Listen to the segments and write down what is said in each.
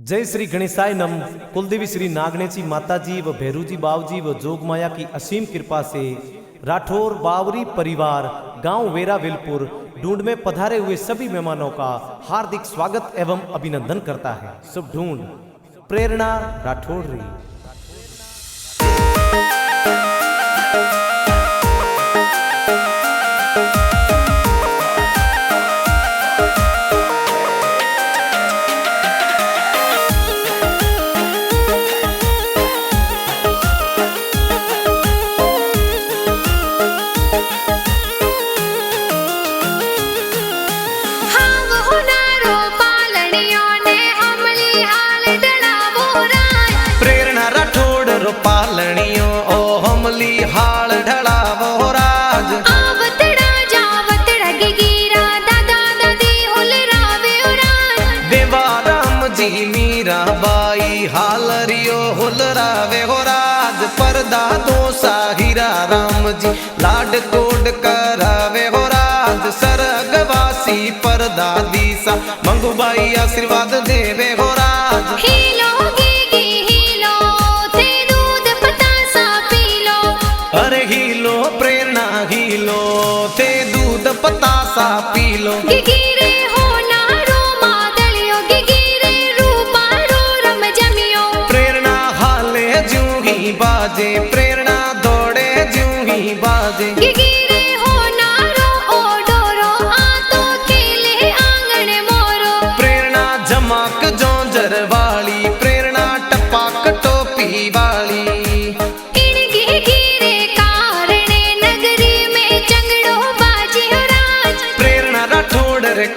जय श्री गणेशाय नम। कुलदेवी श्री नागणेची माताजी व भैरूजी बावजी व जोगमाया की असीम कृपा से राठौर बावरी परिवार गांव वेरा विलपुर ढूंढ में पधारे हुए सभी मेहमानों का हार्दिक स्वागत एवं अभिनंदन करता है। शुभ ढूंढ प्रेरणा राठौर री। पालनियो ओ हमली हाल ढलावो राज आवतड़ा जावतड़ा गिगिरा दादा दादी हुलरावे राज देवा राम जी मीरा बाई हालरियो हुलरावे हो राज परदा दो साहिरा राम जी लाड कोड करावे हो राज सरगवासी परदा दीसा मंगूबाई आशीर्वाद देवे हो राज हीलो अरे हीलो प्रेरणा हीलो ते दूध पतासा पीलो गिगिरे हो नारो मादलियो गिगिरे रूपा रो रम जमियो प्रेरणा हाले जूही बाजे प्रेरणा दौड़े जूही बाजे गिगिरे हो नारो ओ डोरो आ तो खेले आंगन मोरो प्रेरणा जमाक जोंजर वाली प्रेरणा टपाक टोपी वाली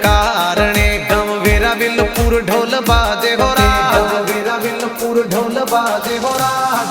कारणे गम वेरा विलपुर ढोल बाजे हो राज वेरा विलपुर ढोल बाजे हो राज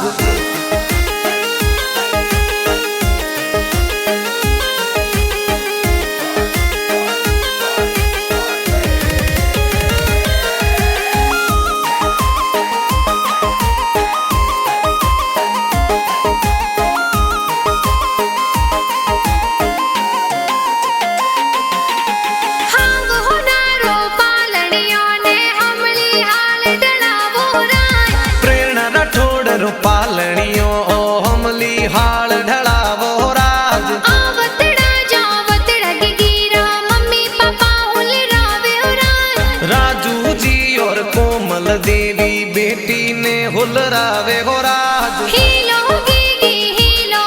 पालनियो ओ हमली हाल ढलावो राज आवतड़ा जावतड़ा गिगिरा मम्मी पापा हुलरावे राज राजू जी और कोमल देवी बेटी ने हुलरावे हो राज हीलो गिगी हीलो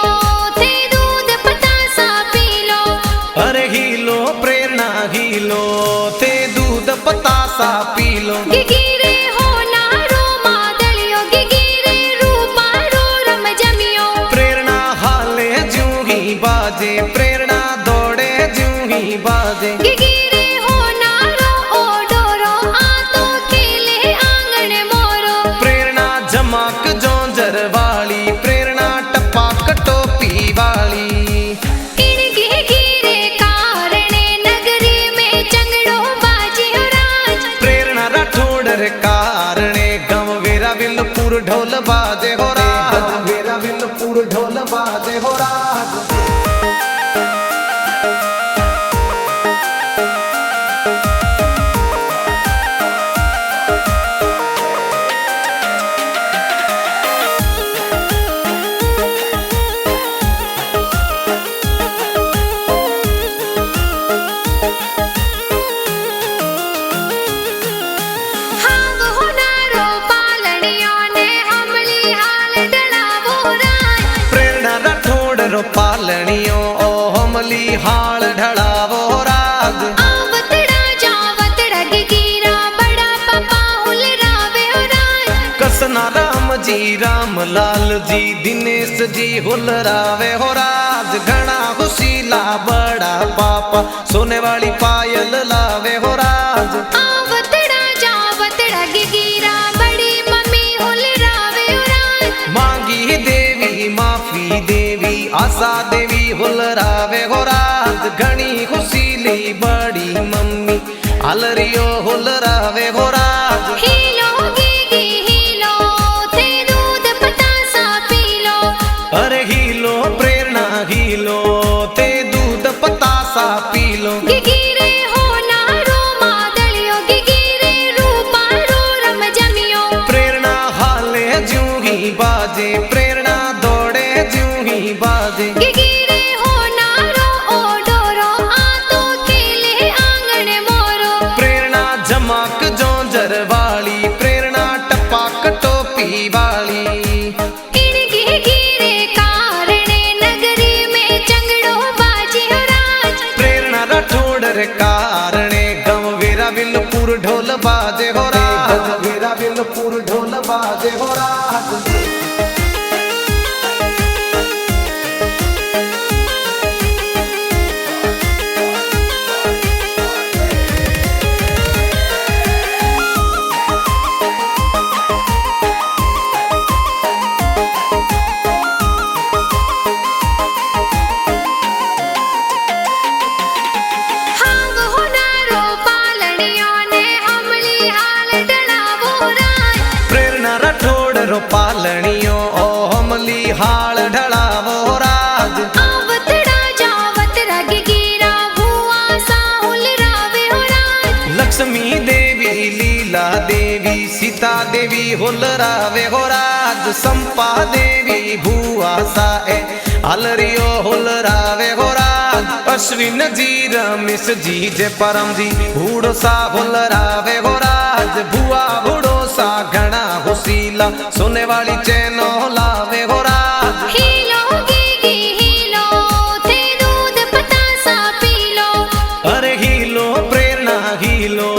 ते दूध पतासा पीलो अरे हीलो प्रेरणा हीलो ते दूध पतासा पीलो गिगिरे हो नारो मादलियो गिगिरे रूपा रो रम जमियो प्रेरणा हाले जूही बाजे प्रेरणा दौड़े जूही बाजे गिगिरे हो नारो ओ डोरो आ तो खेले आंगन मोरो प्रेरणा जमाक जोंजर वाली प्रेरणा टपाक टोपी वाली गिगिरे कारणे नगरी में चंगड़ो बाजी हो राज प्रेरणा राठौड़ कारणे गम वेरा विलपुर ढोल बाजे हो राज वेरा विलपुर ढोल बाजे हो राज पालनियो ओ हमली हाल ढलावो राज आवतड़ा जावतड़ा गिगिरा बड़ा पापा हुलरावे राज कसना राम जी राम लाल जी दिनेश जी हुलरावे हो राज घना खुशीला बड़ा पापा सोने वाली पायल लावे हो राज आवतड़ा जावतड़ा गिगिरा बड़ी मम्मी हुलरावे राज मांगी देवी माफी देवी आशा देवी हुलरावे हो राज घनी खुशीली बड़ी मम्मी अलरियो हुलरावे हो राज हीलो गिगी हीलो ते दूध पतासा पीलो अरे हीलो प्रेरणा हीलो ते दूध पतासा पीलो गिगिरे हो नारो मादलियो गिगिरे रूपा रो रम जमी ढोल बाजे हो राज, मेरा बिलपुर ढोल बाजे हो राज। હાવ હોનારો પાલણીઓને અમલી હાલ ડળાવો રાય. પ્રેરણા રાઠોડ રો પાલણીઓ ઓ અમલી હાળ ઢળાવો રાજ। આવતડા જાવતરા ગીગીરા ભુવા સાહુલ રાવે હો રાય. લક્ષ્મી દેવી લીલા દેવી સીતા દેવી હોલરાવે હો રાજ। સંપા દેવી ભુવા સાએ હાલરીઓ હોલરાવે હો રાજ। અશ્વિન જી રમેશ જી જે પરમજી ભૂડો સા હોલરાવે હો રાજ। ભુવા ભૂડો સા ઘણા હોસીલા સોને વાળી ચેનો લાવે હો રાજ। હીલો ગીગી હીલો તે દૂધ પતાસા પીલો. અરે હીલો પ્રેરણા હીલો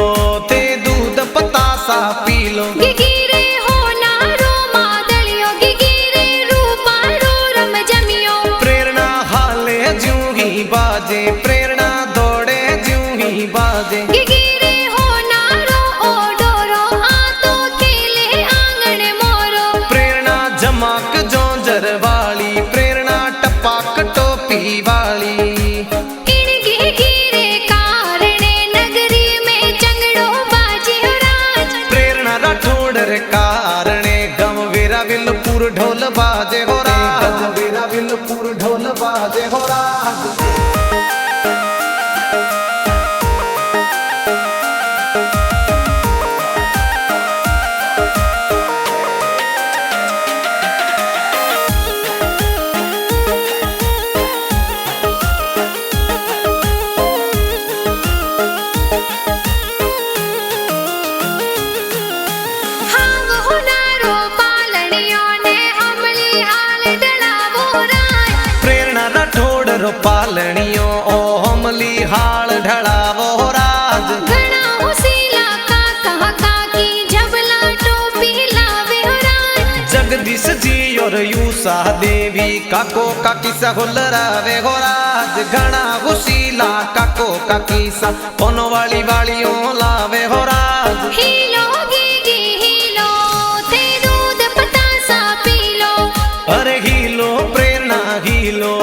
તે દૂધ પતાસા પીલો। ગીગી રે હોનારો માદળિયો ગીગી રે રૂપાળો રમ જમિયો. પ્રેરણા હાલે જૂહી બાજે પ્રેરણા દોડે જૂહી બાજે। ગીગી રે હોનારો ઓડોરો આ તો ખેલે આંગણે મોરો. પ્રેરણા જમાક જોંજર વાળી પ્રેરણા ટપાક ટોપી વાળી। इन गीगी रे कारणे नगरी में चंगड़ो बाजियो राज. પ્રેરણા રાઠોડ રે કારણે ગમ વેરા વિલપુર ઢોલ બાજે હો રાજ। વેરા વિલપુર ઢોલ બાજે હો રાજ। હાવ હોનારો પાલણીઓને અમલી હાલ ડળાવો રાય. પ્રેરણા રાઠોડ રો પાલણીઓ ઓ અમલી હાળ ઢળાવો રાજ। ઘણા હોસીલા કાકા કાકી જબલા ટોપી લાવે હો રાય. જગદીશ જી और यूसा देवी काको काकी सा होलरावे हो राज। घना हुसीला काको काकी सा पोनो वाली वालियों लावे हो राज। हीलो गीगी हीलो ते दूध पतासा पीलो. अरे हीलो प्रेरणा हीलो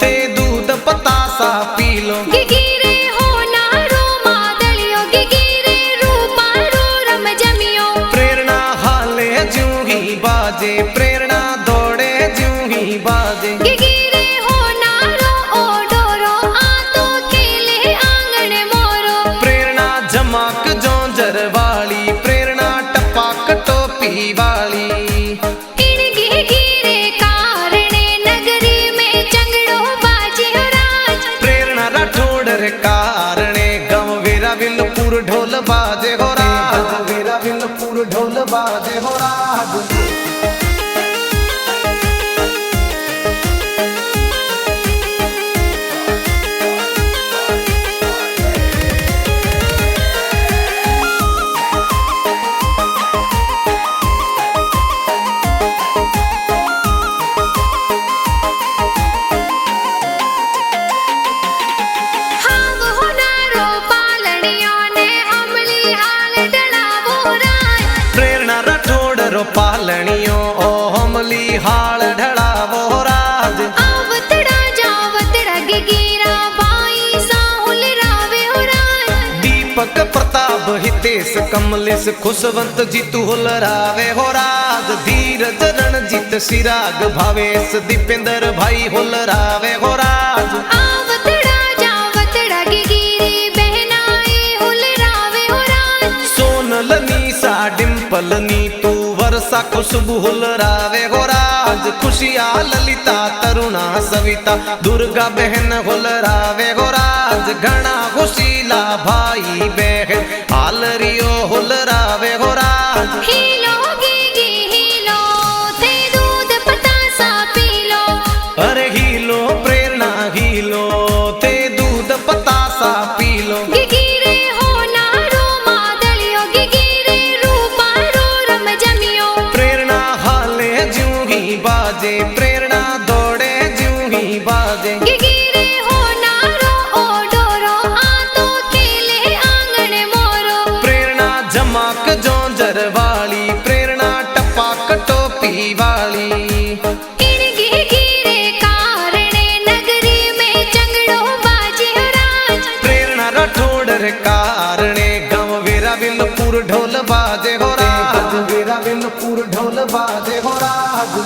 ते दूध पतासा पीलो। ગીગી રે હોનારો માદળિયો ગીગી રે રૂપાળો રમ જમિયો. प्रेरणा हाले जूही बाजे प्रेरणा दौड़े जूही बाजे। ગીગી રે હોનારો ઓડોરો આ તો ખેલે આંગણે મોરો. प्रेरणा जमाक जोंजर वाली प्रेरणा टपाक टोपी वाली। इन ગીગી રે કારણે નગરી में ચંગડો બાજ્યો રાજ. प्रेरणा राठोड रे कारणे गम वेरा विलपुर ढोल बाजे हो राज। वेरा विलपुर ढोल बाजे हो राज। હાવ હોનારો પાલણીઓને અમલી હાલ ડળાવો રાય. प्रेरणा राठोड रो पालणियो ओ हमली हाल ढळावो राज। આવતડા જાવતડા ગીગીરા બાઈ સાહુલ રાવે હો રાય. दीपक प्रताप हितेश कमलेश खुशवंत जीतू होलरावे हो राज। धीरज रणजीत सिराग भावेश दीपेंद्र भाई होलरावे हो राज। આવતડા જાવતડા ગીગીરી બહેનાઈ હુલ રાવે હો રાય. सोनल नीसा डिम्पल नीतू वर्षा खुशबू होलरावे हो राज। खुशिया ललिता तरुणा सविता दुर्गा बहन होलरावे हो राज। घना खुशीला भाई बहन हालरियो होलरावे हो राज। हीलो गीगी हीलो ते दूध पतासा पीलो. अरे हीलो प्रेरणा हीलो ते दूध पतासा पीलो। ગીગી રે હોનારો માદળિયો जमाक जोंजर वाली प्रेरणा टपाक टोपी वाली इनके गिरे कारणे नगरी में चंगड़ो बाजे हो राज प्रेरणा राठौड़ कारणे गाँव वेरा विलपुर ढोल बाजे हो राज वेरा विलपुर ढोल बाजे हो राज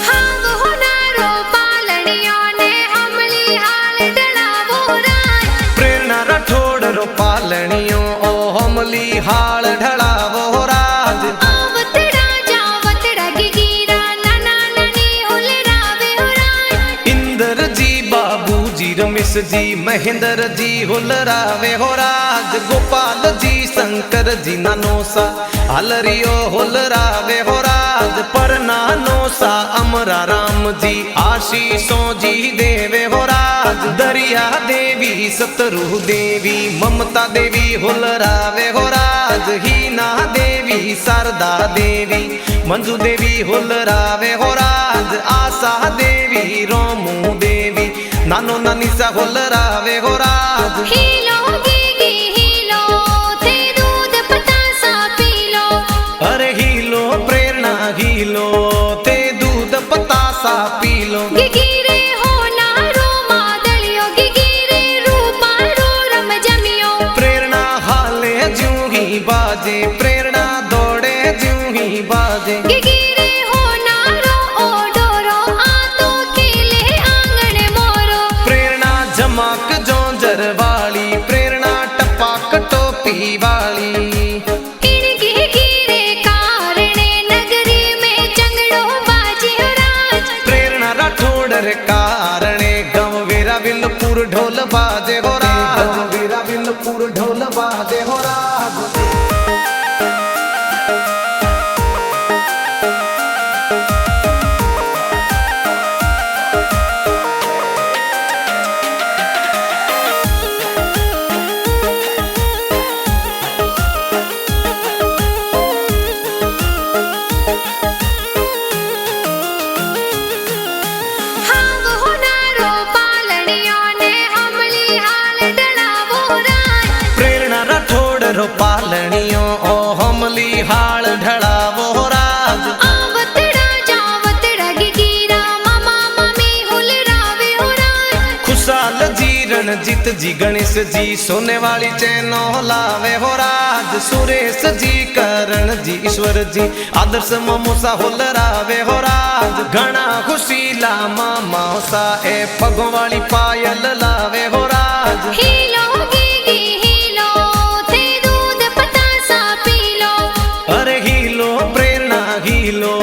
हाव होनारो पालनियों ने हमली हाल डलावो राज प्रेरणा राठौड़ रो पालनियों ओ हमली हाल ढलावो राज आवतड़ा जावतड़ा गिगिरा नाना नानी हुलरावे हो राज इंदर जी बाबू जी रमेश जी महेंद्र जी हुलरावे हो राज गोपाल जी शंकर जी नानोसा हलरियो हुलरावे हो राज पर नानोसा अमरा राम जी आशीषों जी देवे हो राज दरिया देवी सतरू देवी ममता देवी हुलरावे हो राज हीना देवी शारदा देवी मंजू देवी हुलरावे हो राज आशा देवी रोमू देवी नानो नानी सा हुलरावे हो राज हीलो गिगी हीलो ते दूध पतासा पी लो अरे हीलो प्रेरणा हीलो ते दूध पतासा पी लो गिगिरे हो नारो मादलियो गिगिरे रूपा रो रम जमियो प्रेरणा हाले ज्यों ही बाजे प्रेरणा दौड़े ज्यों ही बाजे गिगिरे हो नारो ओ डोरो आ तो खेले आंगन मोरो प्रेरणा जमाक जोंजर वाली प्रेरणा टपाक टोपी वाली इनके गिरे कारणे नगरी में चंगड़ो बाजे हो राज प्रेरणा राठौड़ कारणे गाँव वेरा विलपुर ढोल बाजे हो राज वेरा विलपुर ढोल बाजे हो राज हाव होनारो पालनियों ने हमली हाल डलावो राज प्रेरणा राठौड़ रो पालनियों ओ हमली हाल ढलावो राज आवतड़ा जावतड़ा गिगिरा मामा मामी हुलरावे हो राज खुशाल जी रणजीत जी गणेश जी सोने वाली चैनो लावे हो राज सुरेश जी करण जी ईश्वर जी आदर्श ममोसा हुलरावे हो राज घना खुशीला मामा सा ए पगों वाली पायल लावे हो राज हीलो गिगी हीलो ते दूध पतासा पी लो अरे हीलो प्रेरणा हीलो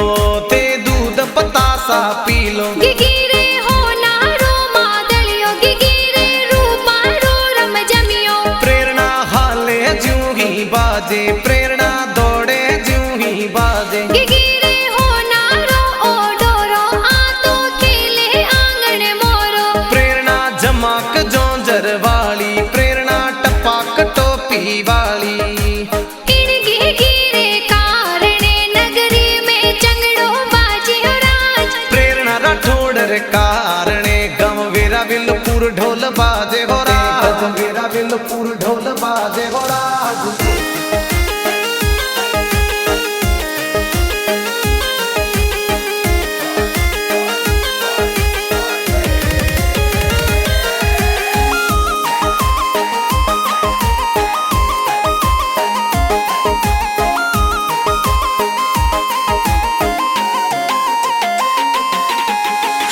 ते दूध पतासा पी लो गिगिरे हो नारो मादलियो गिगिरे रूपा रो रम जमियो प्रेरणा हाले ज्यों ही बाजे प्रेरणा दौड़े ज्यों ही बाजे गिगिरे हो नारो ओ डोरो आ तो खेले आंगन मोरो प्रेरणा जमाक जोंजर वाली प्रेरणा टपाक टोपी वाली इनके गिरे कारणे नगरी में चंगड़ो बाजे हो राज प्रेरणा राठौड़ कारणे गाँव वेरा विलपुर ढोल बाजे हो राज वेरा विलपुर ढोल बाजे हो राज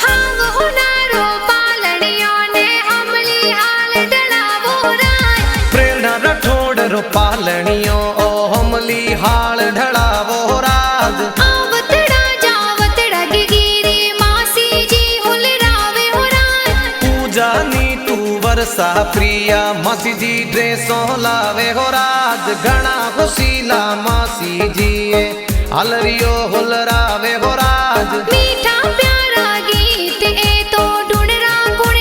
हाव होनारो पालनियों ने हमली हाल डलावो राज प्रेरणा राठौड़ रो पालनियों ओ हमली हाल ढलावो राज आवतड़ा जावतड़ा गिगिरी मासी जी हुलरावे हो राज पूजा नी तू वर्षा प्रिया मासी जी ड्रेसों लावे हो राज घना खुशीला मासी जी हलरियो हुलरावे हो राज मीठा प्यारा गीत ए तो ढूंढरा गुण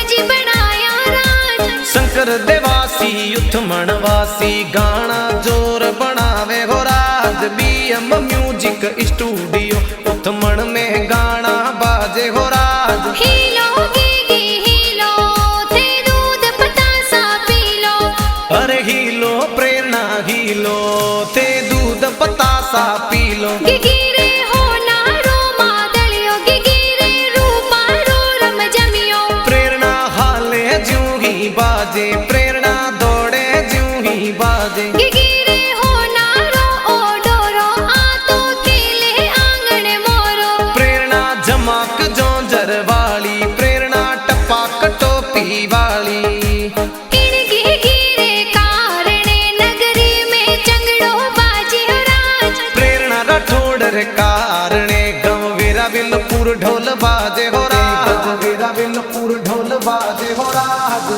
उठमणवासी गाना जोर बनावे हो राज BM म्यूजिक स्टूडियो उठमण में गाना बाजे हो राज हीलो गीगी हीलो थे दूध पतासा पी लो अरे हीलो प्रेरणा हीलो थे दूध पतासा पी लो गिगिरे हो नारो मादलियो गिगिरे रूपा रो रम जमियो प्रेरणा हाले ज्यों ही बाजे प्रेरणा दौड़े ज्यों ही बाजे गिगिरे हो नारो ओ डोरो आ तो खेले आंगन मोरो प्रेरणा जमाक जोंजर वाली प्रेरणा टपाक टोपी वाली इन गिगिरे कारणे नगरी में चंगड़ो बाजे हो राज प्रेरणा राठौड़ रे कारणे गम वीरा विलपुर ढोल बाजे हो राज वीरा विलपुर ढोल बाजे हो राज